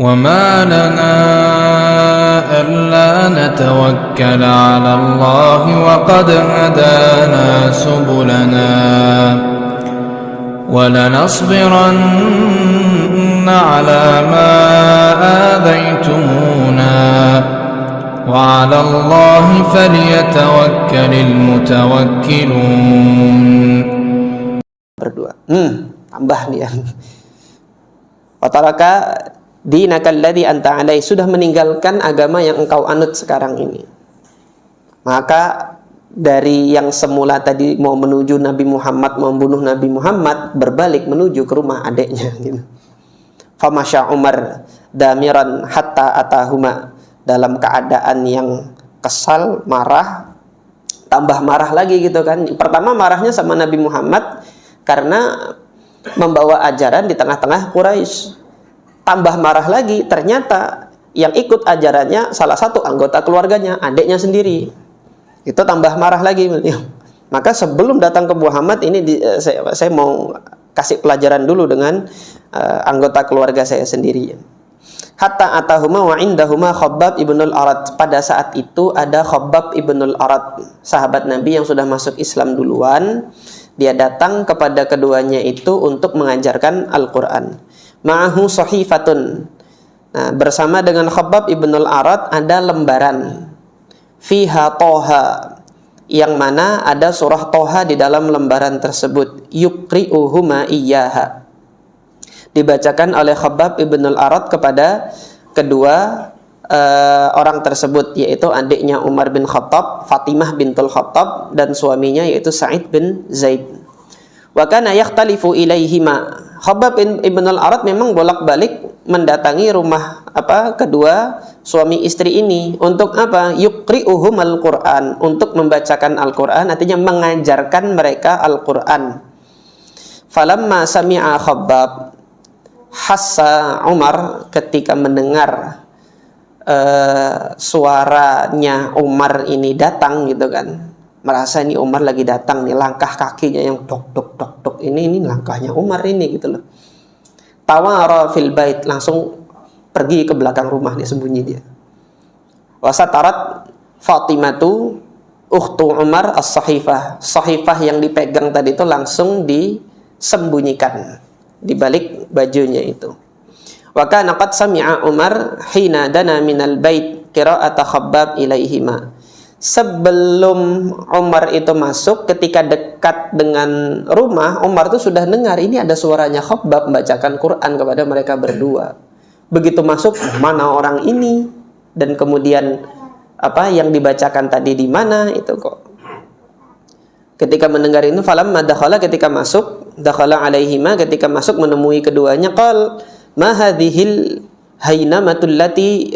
وما لنا ألا نتوكل على الله وقد هدانا سبلنا ولنصبرن على ما آذيتمونا وعلى الله فليتوكل المتوكلون. Berdua. Tambah nih ya. Wataraka dinakal ladzi anta alai, sudah meninggalkan agama yang engkau anut sekarang ini. Maka dari yang semula tadi mau menuju Nabi Muhammad, membunuh Nabi Muhammad, berbalik menuju ke rumah adiknya gitu. Famasya Umar damiran hatta atahuma, dalam keadaan yang kesal, marah, tambah marah lagi gitu kan. Pertama marahnya sama Nabi Muhammad karena membawa ajaran di tengah-tengah Quraisy. Tambah marah lagi, ternyata yang ikut ajarannya salah satu anggota keluarganya, adiknya sendiri. Itu tambah marah lagi. Maka sebelum datang ke Muhammad ini saya mau kasih pelajaran dulu dengan anggota keluarga saya sendiri. Hatta atahuma wa indahuma Khabbab ibnul Arat. Pada saat itu ada Khabbab ibnul Arat, sahabat Nabi yang sudah masuk Islam duluan. Dia datang kepada keduanya itu untuk mengajarkan Al-Quran. Ma'ahu sahifatun. Nah, bersama dengan Khabbab ibnul Arat ada lembaran. Fiha Toha, yang mana ada surah Toha di dalam lembaran tersebut. Yukri'uhuma iyyaha. Dibacakan oleh Khabbab ibnul Arat kepada kedua orang tersebut, yaitu adiknya Umar bin Khattab, Fatimah bintul Khattab, dan suaminya yaitu Sa'id bin Zaid. Wa kana yakhtalifu ilaihima. Khabbab ibnul Arat memang bolak-balik mendatangi rumah kedua suami istri ini untuk apa? Yuqri'uhumal Qur'an, untuk membacakan Al-Qur'an, artinya mengajarkan mereka Al-Qur'an. Falamma sami'a Khabbab, hassa Umar, ketika mendengar suaranya Umar ini datang gitu kan, merasa ini Umar lagi datang nih, langkah kakinya yang dok dok dok dok, ini langkahnya Umar ini gitu loh. Tawara fil bait, langsung pergi ke belakang rumah nih, sembunyi dia. Wasatarat Fatimatu ukhtu Umar as-sahifah, sahifah yang dipegang tadi itu langsung disembunyikan di balik bajunya itu. Wa kana qad sami'a Umar hina dana minal bait qira'ata Khabbab ilaihima. Sebelum Umar itu masuk, ketika dekat dengan rumah, Umar itu sudah dengar ini ada suaranya Khabbab membacakan Quran kepada mereka berdua. Begitu masuk, mana orang ini, dan kemudian apa yang dibacakan tadi di mana itu kok. Ketika mendengar itu, falamma dakhala, ketika masuk, dakhala alaihima, ketika masuk menemui keduanya, qal ma hadhil hainamatul lati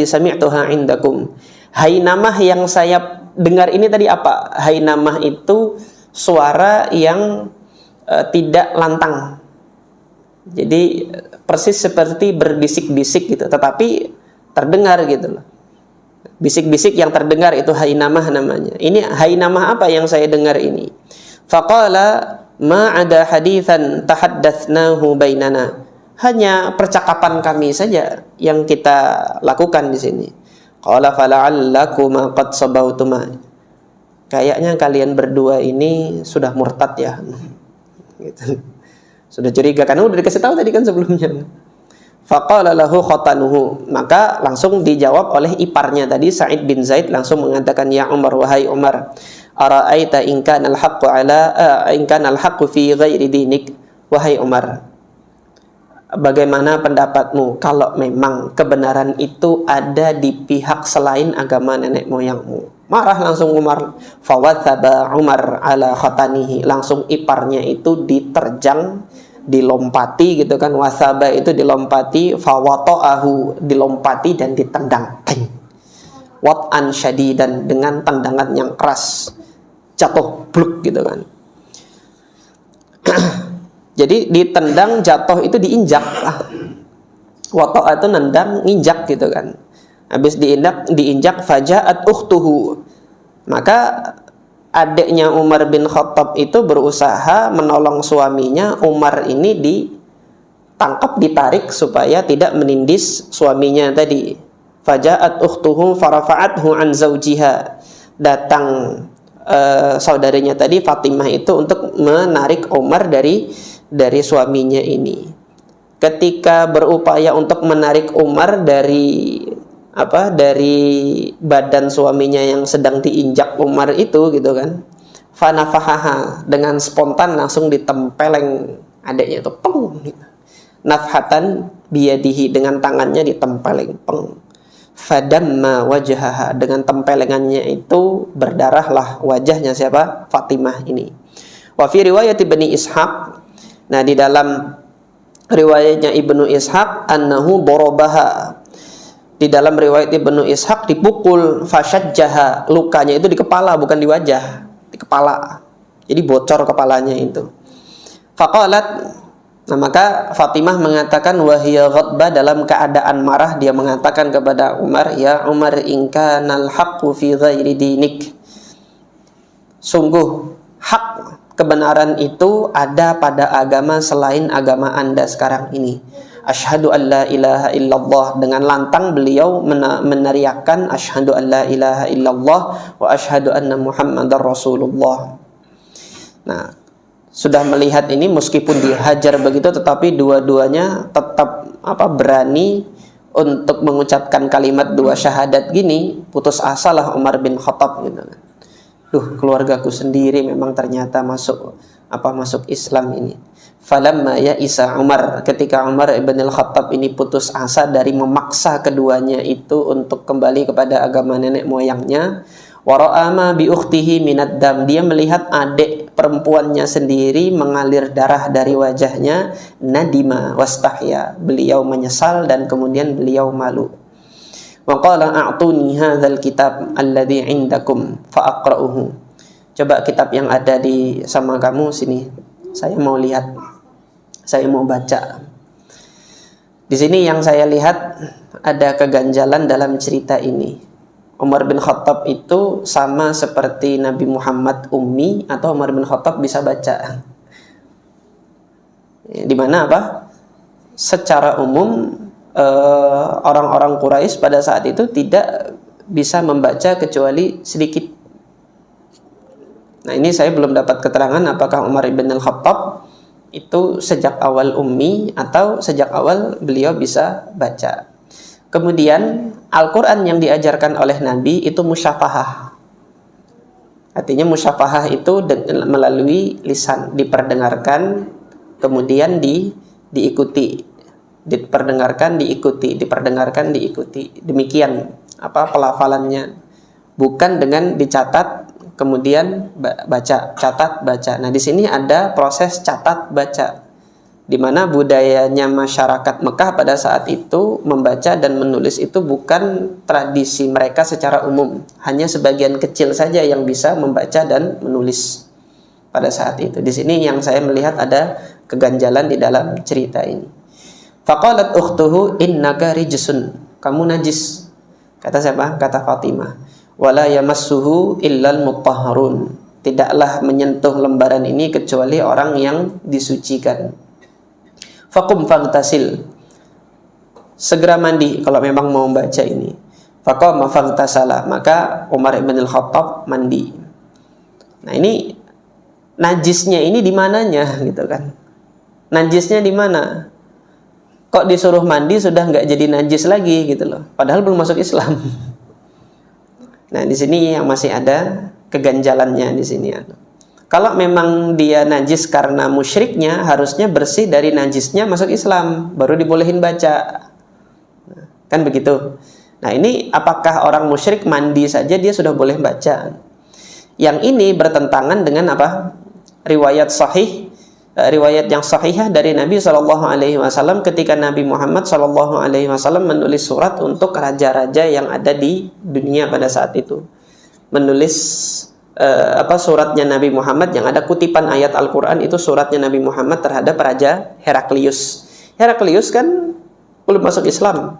sami'tuha indakum. Hainamah yang saya dengar ini tadi apa? Hainamah itu suara yang tidak lantang. Jadi persis seperti berbisik-bisik gitu, tetapi terdengar gitu loh. Bisik-bisik yang terdengar itu hainamah namanya. Ini hainamah apa yang saya dengar ini? Faqala ma ada haditsan tahaddatsnahu bainana. Hanya percakapan kami saja yang kita lakukan di sini. Qala fala'allakuma qad sabautuma. Kayaknya kalian berdua ini sudah murtad ya. Gitu. Sudah curiga karena udah dikasih tahu tadi kan sebelumnya. Faqala lahu khatanuhu, maka langsung dijawab oleh iparnya tadi, Sa'id bin Zaid, langsung mengatakan, ya Umar, wahai Umar, ara'aita in kana al-haqqu fi ghairi dinik. Wahai Umar, bagaimana pendapatmu kalau memang kebenaran itu ada di pihak selain agama nenek moyangmu? Marah langsung Umar. Fawathaba Umar ala khatanihi, langsung iparnya itu diterjang, dilompati gitu kan. Wasaba itu dilompati, fawata'ahu dilompati dan ditendang. Wat'an syadidan, dengan tendangan yang keras, jatuh bluk gitu kan. Jadi ditendang, jatuh itu diinjak. Wata'a itu nendang, nginjak gitu kan. Habis diinjak faja'at ukhtuhu, maka adiknya Umar bin Khattab itu berusaha menolong suaminya. Umar ini tangkap, ditarik supaya tidak menindis suaminya tadi. Faja'at ukhtuhu farafa'athu an zawjiha. Datang saudarinya tadi, Fatimah itu, untuk menarik Umar dari suaminya ini. Ketika berupaya untuk menarik Umar dari badan suaminya yang sedang diinjak Umar itu gitu kan, fanafahaha, dengan spontan langsung ditempeleng adiknya itu, peng gitu. Nafhatan biyadihi, dengan tangannya ditempeleng, peng. Fadamma wajhaha, dengan tempelengannya itu berdarahlah wajahnya siapa? Fatimah ini. Wa fi riwayat Ibnu Ishaq, nah di dalam riwayatnya Ibnu Ishaq, annahu darabaha, di dalam riwayat Ibnu Ishaq dipukul, fasyajjaha, lukanya itu di kepala bukan di wajah, di kepala, jadi bocor kepalanya itu. Faqalat, nah maka Fatimah mengatakan, wahiyya ghadba, dalam keadaan marah dia mengatakan kepada Umar, ya Umar, in kanal haqqu fi ghairi dinik, sungguh hak, kebenaran itu ada pada agama selain agama Anda sekarang ini. Asyhadu an la ilaha illallah, dengan lantang beliau meneriakkan asyhadu an la ilaha illallah wa asyhadu anna Muhammadar Rasulullah. Nah, sudah melihat ini, meskipun dihajar begitu tetapi dua-duanya tetap berani untuk mengucapkan kalimat dua syahadat gini. Putus asalah Umar bin Khattab gitu. Keluargaku sendiri memang ternyata masuk Islam ini. Falamma ya'isa Umar, ketika Umar ibn al-Khattab ini putus asa dari memaksa keduanya itu untuk kembali kepada agama nenek moyangnya, wara'ama bi ukhtihi minad dam, dia melihat adik perempuannya sendiri mengalir darah dari wajahnya, nadima wastahya, beliau menyesal dan kemudian beliau malu. Wa qala a'tuni hadzal kitab alladhi 'indakum fa aqra'uhu, coba kitab yang ada di sama kamu sini, saya mau lihat, saya mau baca. Di sini yang saya lihat ada keganjalan dalam cerita ini. Umar bin Khattab itu sama seperti Nabi Muhammad ummi, atau Umar bin Khattab bisa baca. Di mana secara umum orang-orang Quraisy pada saat itu tidak bisa membaca kecuali sedikit. Nah, ini saya belum dapat keterangan apakah Umar bin Khattab itu sejak awal ummi atau sejak awal beliau bisa baca. Kemudian Al-Quran yang diajarkan oleh Nabi itu musyafahah. Artinya musyafahah itu melalui lisan, diperdengarkan, kemudian diikuti, diperdengarkan, diikuti. Demikian pelafalannya. Bukan dengan dicatat kemudian baca, catat, baca. Nah, di sini ada proses catat baca, di mana budayanya masyarakat Mekah pada saat itu membaca dan menulis itu bukan tradisi mereka secara umum. Hanya sebagian kecil saja yang bisa membaca dan menulis pada saat itu. Di sini yang saya melihat ada keganjalan di dalam cerita ini. Faqalat ukhtuhu innaka rijsun, kamu najis. Kata siapa? Kata Fatimah. Wala yamassuhu illal mutahharun, tidaklah menyentuh lembaran ini kecuali orang yang disucikan. Faqum faghtasil, segera mandi kalau memang mau baca ini. Faqama faghtasala, maka Umar ibn al-Khattab mandi. Nah, ini najisnya ini di mananya gitu kan? Najisnya di mana? Kok disuruh mandi sudah nggak jadi najis lagi gitu loh, padahal belum masuk Islam. Nah, di sini yang masih ada keganjalannya di sini. Kalau memang dia najis karena musyriknya, harusnya bersih dari najisnya masuk Islam, baru dibolehin baca. Kan begitu. Nah, ini apakah orang musyrik mandi saja dia sudah boleh baca? Yang ini bertentangan dengan riwayat sahih, riwayat yang sahihah dari Nabi SAW ketika Nabi Muhammad SAW menulis surat untuk raja-raja yang ada di dunia pada saat itu. Menulis suratnya Nabi Muhammad yang ada kutipan ayat Al-Quran, itu suratnya Nabi Muhammad terhadap Raja Heraklius. Heraklius kan belum masuk Islam.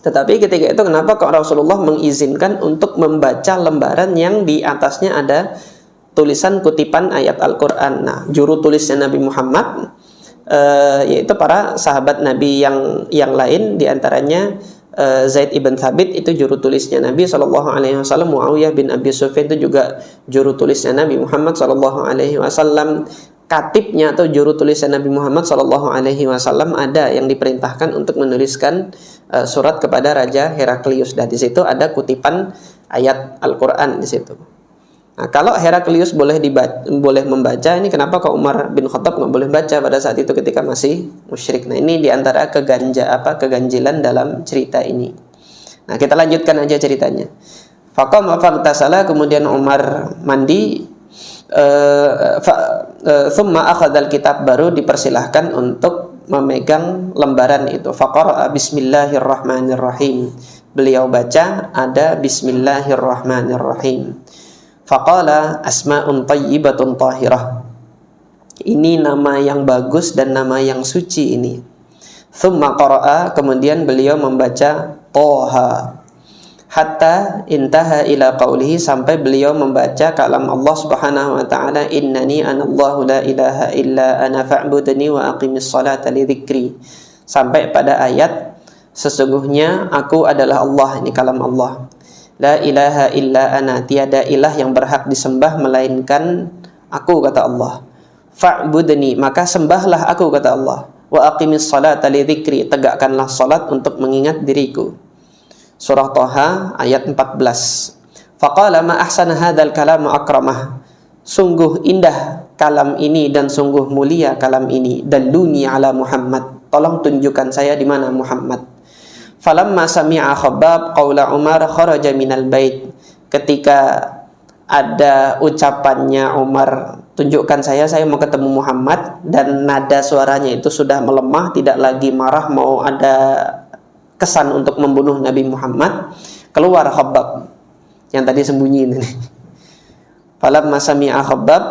Tetapi ketika itu kenapa kok Rasulullah mengizinkan untuk membaca lembaran yang di atasnya ada tulisan kutipan ayat Al-Quran. Nah, juru tulisnya Nabi Muhammad yaitu para sahabat Nabi yang lain, diantaranya Zaid ibn Thabit itu juru tulisnya Nabi SAW, Muawiyah bin Abi Sufyan itu juga juru tulisnya Nabi Muhammad SAW, katibnya atau juru tulisnya Nabi Muhammad SAW ada yang diperintahkan untuk menuliskan surat kepada Raja Heraklius, dan di situ ada kutipan ayat Al-Quran di situ. Nah, kalau Heraklius boleh membaca, ini kenapa kok Umar bin Khattab nggak boleh baca pada saat itu ketika masih musyrik? Nah, ini diantara keganjilan dalam cerita ini. Nah, kita lanjutkan aja ceritanya. Faqama faghtasala, kemudian Umar mandi, thumma akhadhal kitab, baru dipersilahkan untuk memegang lembaran itu. Faqara'a bismillahirrahmanirrahim. Beliau baca ada bismillahirrahmanirrahim. Faqala asma'un tayyibatun tahirah. Ini nama yang bagus dan nama yang suci ini. Thumma qara'a, kemudian beliau membaca Toha. Hatta intaha ila qawlihi, sampai beliau membaca kalam Allah Subhanahu wa ta'ala, innani anallahu la ilaha illa ana fa'budni wa aqimis salata li dzikri. Sampai pada ayat sesungguhnya aku adalah Allah, ini kalam Allah. La ilaha illa ana, tiada ilah yang berhak disembah melainkan aku, kata Allah. Fa'budni, maka sembahlah aku, kata Allah. Wa aqimis salata li dzikri, tegakkanlah salat untuk mengingat diriku. Surah Toha ayat 14. Faqala ma ahsana hadzal kalam akramah. Sungguh indah kalam ini dan sungguh mulia kalam ini. Dalluni ala Muhammad, tolong tunjukkan saya di mana Muhammad. Falamma sami'a Khabbab qaula Umar kharaja minal bait. Ketika ada ucapannya Umar, tunjukkan saya mau ketemu Muhammad, dan nada suaranya itu sudah melemah, tidak lagi marah mau ada kesan untuk membunuh Nabi Muhammad, keluar Khabbab yang tadi sembunyi ini. Falamma sami'a Khabbab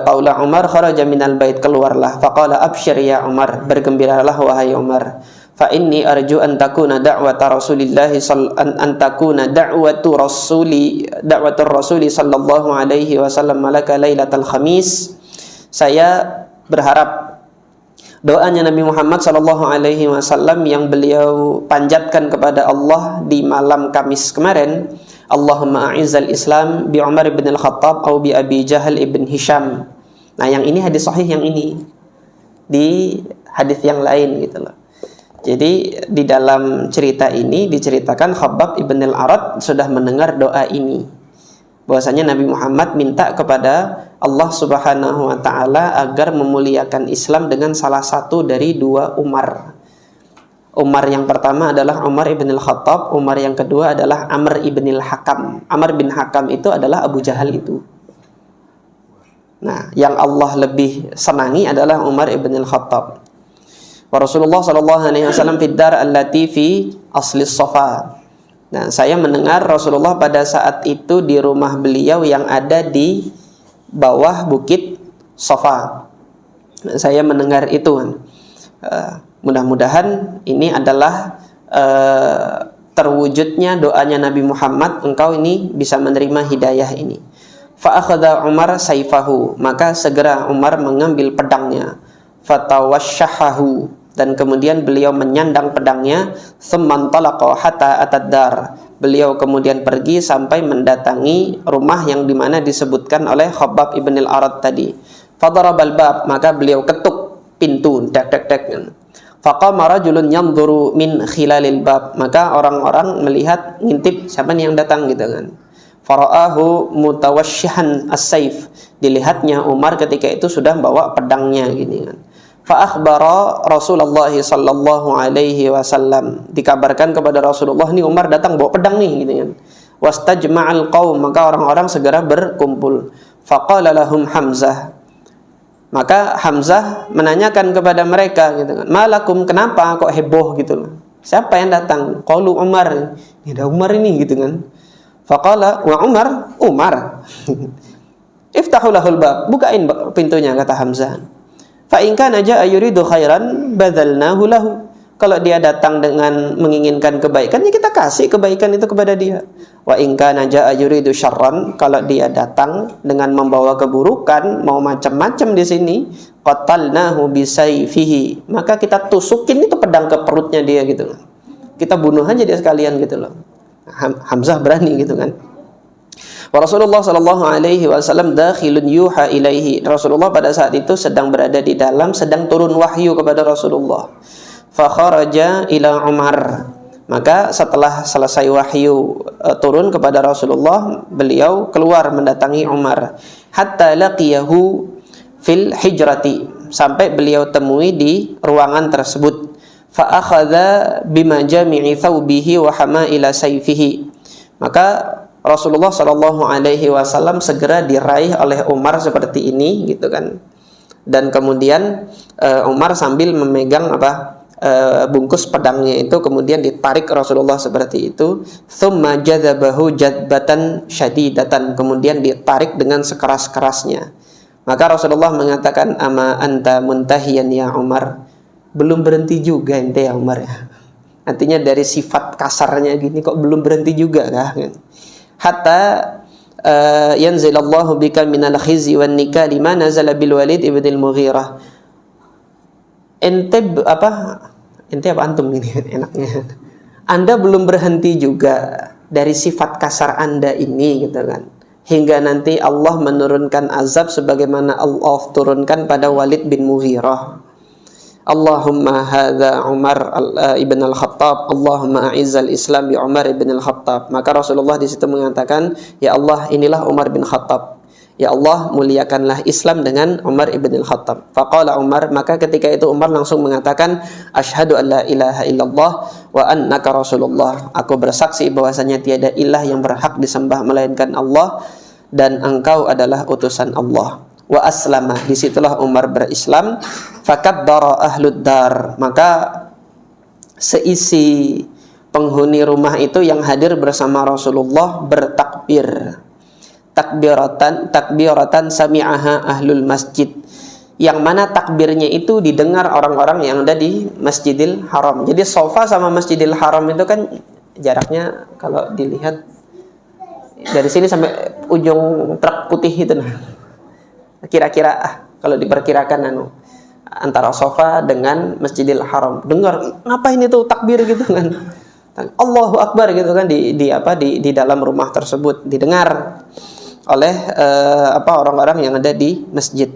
qaula Umar kharaja minal bait, keluarlah. Faqala absyir ya Umar, bergembiralah wahai Umar. Fa inni arju an takuna da'wata Rasulillah da'watu Rasuli sallallahu alaihi wasallam malaka lailatal khamis. Saya berharap doanya Nabi Muhammad sallallahu alaihi wasallam yang beliau panjatkan kepada Allah di malam Kamis kemarin, Allahumma a'izzal Islam bi Umar bin Al-Khattab atau bi Abi Jahal ibn Hisham. Nah, yang ini hadis sahih, yang ini di hadis yang lain gitu loh. Jadi di dalam cerita ini diceritakan Khabbab ibn al-Arad sudah mendengar doa ini, bahwasanya Nabi Muhammad minta kepada Allah Subhanahu wa ta'ala agar memuliakan Islam dengan salah satu dari dua Umar. Umar yang pertama adalah Umar ibn al-Khattab, Umar yang kedua adalah Amr ibn al-Hakam. Amr bin Hakam itu adalah Abu Jahal itu. Nah, yang Allah lebih senangi adalah Umar ibn al-Khattab. Wa Rasulullah sallallahu alaihi wasallam fid dar allati fi asli Safa. Nah, saya mendengar Rasulullah pada saat itu di rumah beliau yang ada di bawah bukit Safa. Nah, saya mendengar itu. Mudah-mudahan ini adalah terwujudnya doanya Nabi Muhammad, engkau ini bisa menerima hidayah ini. Fa akhadha Umar saifahu, maka segera Umar mengambil pedangnya. Fatawashshahahu, dan kemudian beliau menyandang pedangnya. Tsumantalaqa hatta atad-dar, beliau kemudian pergi sampai mendatangi rumah yang dimana disebutkan oleh Khabbab ibn al-Arad tadi. Fadarabal bab, maka beliau ketuk pintu, dak. Faqama rajulun yanzuru min khilalil bab, maka orang-orang melihat, ngintip siapa nih yang datang gitu kan. Fara'ahu mutawashshihan as-saif, dilihatnya Umar ketika itu sudah bawa pedangnya gini kan. Fa akhbara Rasulullah sallallahu alaihi wasallam, dikabarkan kepada Rasulullah, nih Umar datang bawa pedang nih gitu kan. Wastajma'al qaum, maka orang-orang segera berkumpul. Faqala lahum Hamzah, maka Hamzah menanyakan kepada mereka gitu kan, malakum, kenapa kok heboh gitu loh, siapa yang datang? Qalu Umar, ini ada Umar ini gitu kan. Faqala wa Umar iftahu lahul bab, bukain pintunya, kata Hamzah. Fa in kana jaa yuridu khairan badzalnahu lahu, Kalau dia datang dengan menginginkan kebaikan, ya kita kasih kebaikan itu kepada dia. Wa in kana jaa yuridu syarran, kalau dia datang dengan membawa keburukan, mau macam-macam di sini, qatalnahu bisayfihi, maka kita tusukin itu pedang ke perutnya dia gitu. Kita bunuh aja dia sekalian gitu loh. Hamzah berani gitu kan. Wa Rasulullah sallallahu alaihi wasallam dakhilun yuha ilaihi. Rasulullah pada saat itu sedang berada di dalam, sedang turun wahyu kepada Rasulullah. Fa kharaja ila Umar. Maka setelah selesai wahyu turun kepada Rasulullah, beliau keluar mendatangi Umar. Hatta laqiyahu fil hijrati, sampai beliau temui di ruangan tersebut. Fa akhadha bima jami'i thawbihi wa hamaila sayfihi. Maka Rasulullah Shallallahu Alaihi Wasallam segera diraih oleh Umar seperti ini, gitu kan. Dan kemudian Umar sambil memegang bungkus pedangnya itu, kemudian ditarik Rasulullah seperti itu. Thumma jadzabahu jadbatan syadidatan, kemudian ditarik dengan sekeras-kerasnya. Maka Rasulullah mengatakan, ama anta muntahiyan ya Umar, belum berhenti juga ente ya Umar ya. Artinya dari sifat kasarnya gini kok belum berhenti juga kan? Hatta yanzilallahu bika minal khizi wan nikali ma nazala bil Walid ibn al-Mughirah. Ente apa antum ini enaknya. Anda belum berhenti juga dari sifat kasar Anda ini gitu kan. Hingga nanti Allah menurunkan azab sebagaimana Allah turunkan pada Walid bin Mughirah. Allahumma hadza Umar ibn al-Khattab, Allahumma a'izzal Islam bi Umar ibn al-Khattab. Maka Rasulullah di situ mengatakan, ya Allah, inilah Umar bin Khattab. Ya Allah, muliakanlah Islam dengan Umar ibn al-Khattab. Faqala Umar, maka ketika itu Umar langsung mengatakan, asyhadu an la ilaha illallah wa annaka Rasulullah. Aku bersaksi bahwasanya tiada ilah yang berhak disembah melainkan Allah, dan engkau adalah utusan Allah. Wa aslama, disitulah Umar berislam. Fakabbara ahlud dar, maka seisi penghuni rumah itu yang hadir bersama Rasulullah bertakbir. Takbiratan sami'aha ahlul masjid, yang mana takbirnya itu didengar orang-orang yang ada di Masjidil Haram. Jadi sofa sama Masjidil Haram itu kan jaraknya kalau dilihat dari sini sampai ujung truk putih itu nah. Kira-kira kalau diperkirakan antara sofa dengan Masjidil Haram. Dengar ngapain itu takbir gitu kan. Allahu Akbar gitu kan di dalam rumah tersebut didengar oleh orang-orang yang ada di masjid.